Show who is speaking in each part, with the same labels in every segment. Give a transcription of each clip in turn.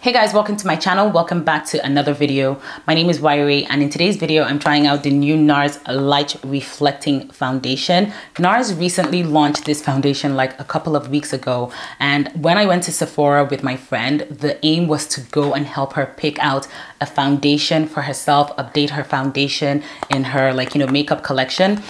Speaker 1: Hey guys, welcome to my channel. Welcome back to another video. My name is Yray, and in today's video, I'm trying out the new Nars Light Reflecting Foundation. Nars recently launched this foundation like a couple of weeks ago, and when I went to Sephora with my friend, the aim was to go and help her pick out a foundation for herself, update her foundation in her makeup collection.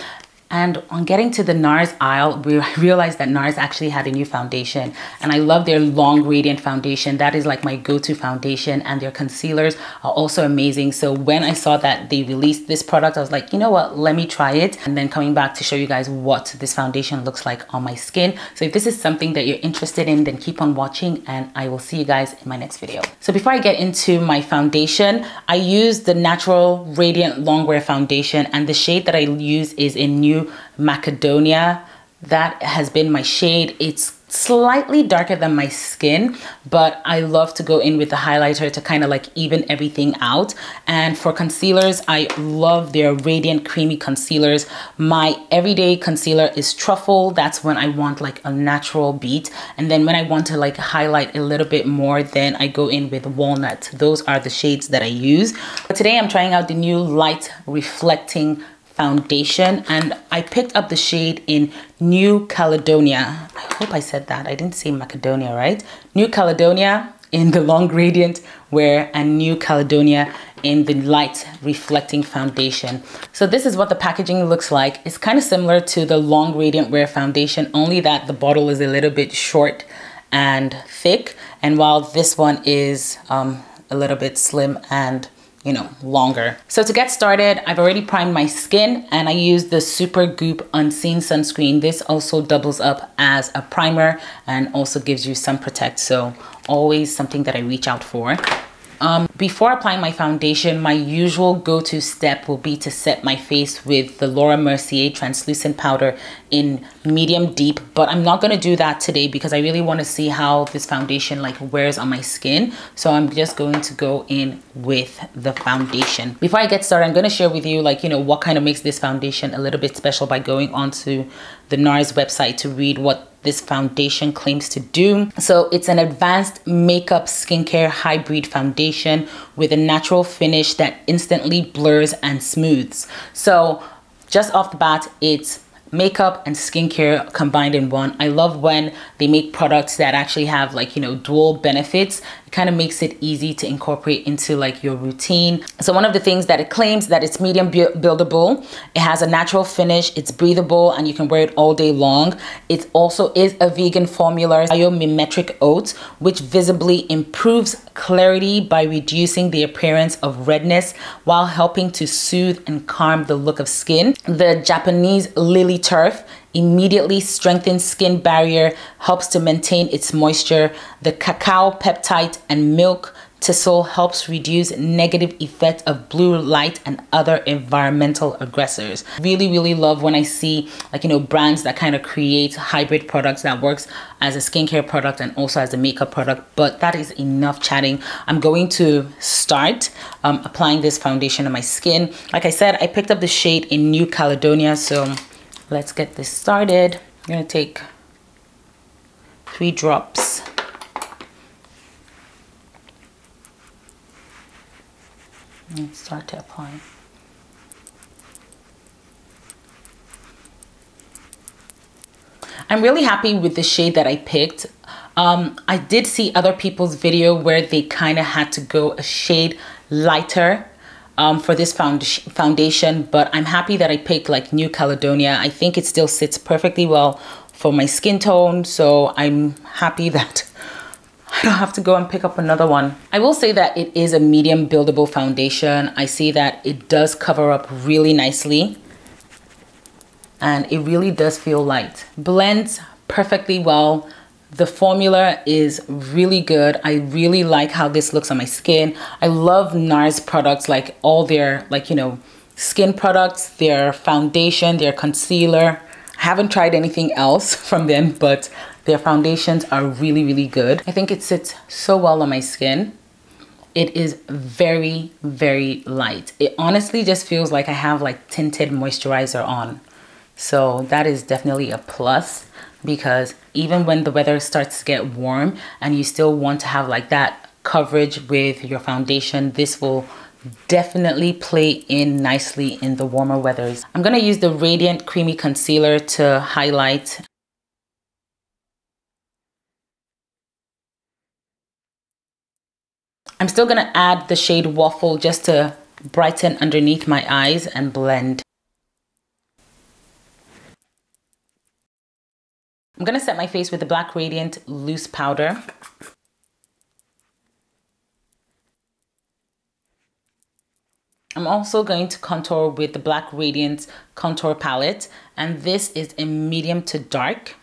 Speaker 1: And on getting to the Nars aisle, we realized that Nars actually had a new foundation. And I love their long gradient foundation. That is like my go-to foundation. And their concealers are also amazing. So when I saw that they released this product, I was like, you know what, let me try it. And then coming back to show you guys what this foundation looks like on my skin. So if this is something that you're interested in, then keep on watching and I will see you guys in my next video. So before I get into my foundation, I use the Natural Radiant Longwear Foundation, and the shade that I use is in New Macedonia. That has been my shade. It's slightly darker than my skin, but I love to go in with the highlighter to kind of like even everything out. And for concealers, I love their Radiant Creamy Concealers. My everyday concealer is Truffle. That's when I want like a natural beat. And then when I want to like highlight a little bit more, then I go in with Walnut. Those are the shades that I use. But today I'm trying out the new Light Reflecting Foundation, and I picked up the shade in New Caledonia. I hope I said that. I didn't say Macedonia, right? New Caledonia in the long gradient wear and New Caledonia in the Light Reflecting Foundation. So this is what the packaging looks like. It's kind of similar to the long gradient wear foundation, only that the bottle is a little bit short and thick, and while this one is a little bit slim and longer. So to get started, I've already primed my skin and I use the Super Goop Unseen Sunscreen. This also doubles up as a primer and also gives you sun protect. So always something that I reach out for. Before applying my foundation, my usual go-to step will be to set my face with the Laura Mercier translucent powder in medium deep, but I'm not going to do that today because I really want to see how this foundation like wears on my skin. So I'm just going to go in with the foundation. Before I get started, I'm going to share with you what kind of makes this foundation a little bit special by going onto the Nars website to read what this foundation claims to do. So it's an advanced makeup skincare hybrid foundation with a natural finish that instantly blurs and smooths. So just off the bat, it's makeup and skincare combined in one. I love when they make products that actually have dual benefits. It kind of makes it easy to incorporate into your routine. So one of the things that it claims that it's medium buildable. It has a natural finish, it's breathable, and you can wear it all day long. It also is a vegan formula, biomimetic oat, which visibly improves clarity by reducing the appearance of redness while helping to soothe and calm the look of skin. The Japanese lily turf immediately strengthens skin barrier, helps to maintain its moisture. The cacao peptide and milk thistle helps reduce negative effect of blue light and other environmental aggressors. Really love when I see brands that kind of create hybrid products that works as a skincare product and also as a makeup product. But that is enough chatting. I'm going to start applying this foundation on my skin. Like I said, I picked up the shade in New Caledonia, so let's get this started. I'm gonna take 3 drops. And start to apply. I'm really happy with the shade that I picked. I did see other people's video where they kind of had to go a shade lighter for this foundation, but I'm happy that I picked New Caledonia. I think it still sits perfectly well for my skin tone, so I'm happy that I don't have to go and pick up another one. I will say that it is a medium buildable foundation. I see that it does cover up really nicely and it really does feel light. Blends perfectly well. The formula is really good. I really like how this looks on my skin. I love Nars products, all their skin products, their foundation, their concealer. I haven't tried anything else from them, but their foundations are really good. I think it sits so well on my skin. It is very light. It honestly just feels like I have tinted moisturizer on. So that is definitely a plus, because even when the weather starts to get warm and you still want to have that coverage with your foundation. This will definitely play in nicely in the warmer weathers. I'm gonna use the Radiant Creamy Concealer to highlight. I'm still gonna add the shade Waffle just to brighten underneath my eyes and blend. I'm gonna set my face with the Black Radiant Loose Powder. I'm also going to contour with the Black Radiant Contour Palette, and this is in medium to dark.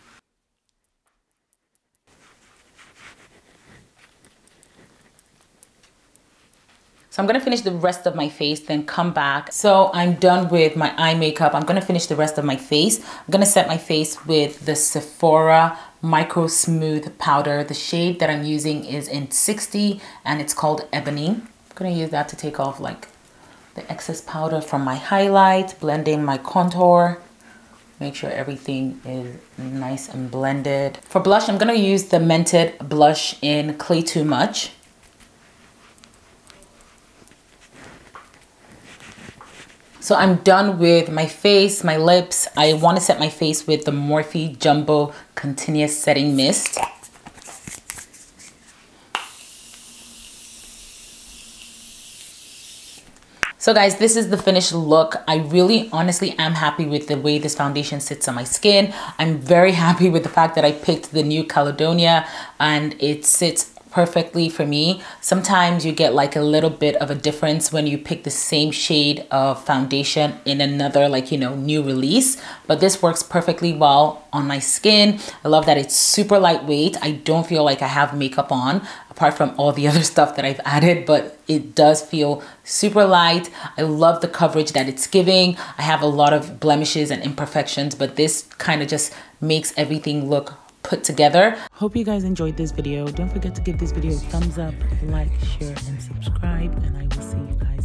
Speaker 1: So I'm gonna finish the rest of my face, then come back. So I'm done with my eye makeup. I'm gonna finish the rest of my face. I'm gonna set my face with the Sephora Micro Smooth Powder. The shade that I'm using is in 60 and it's called Ebony. I'm gonna use that to take off like the excess powder from my highlight, blend in my contour, make sure everything is nice and blended. For blush, I'm gonna use the Mented blush in Clay Too Much. So I'm done with my face, my lips. I want to set my face with the Morphe Jumbo Continuous Setting Mist. So guys, this is the finished look. I really honestly am happy with the way this foundation sits on my skin. I'm very happy with the fact that I picked the new Caledonia and it sits perfectly for me. Sometimes you get like a little bit of a difference when you pick the same shade of foundation in another, like, you know, new release, but this works perfectly well on my skin. I love that it's super lightweight. I don't feel like I have makeup on apart from all the other stuff that I've added, but it does feel super light. I love the coverage that it's giving. I have a lot of blemishes and imperfections, but this kind of just makes everything look put together. Hope you guys enjoyed this video. Don't forget to give this video a thumbs up, like, share, and subscribe, and I will see you guys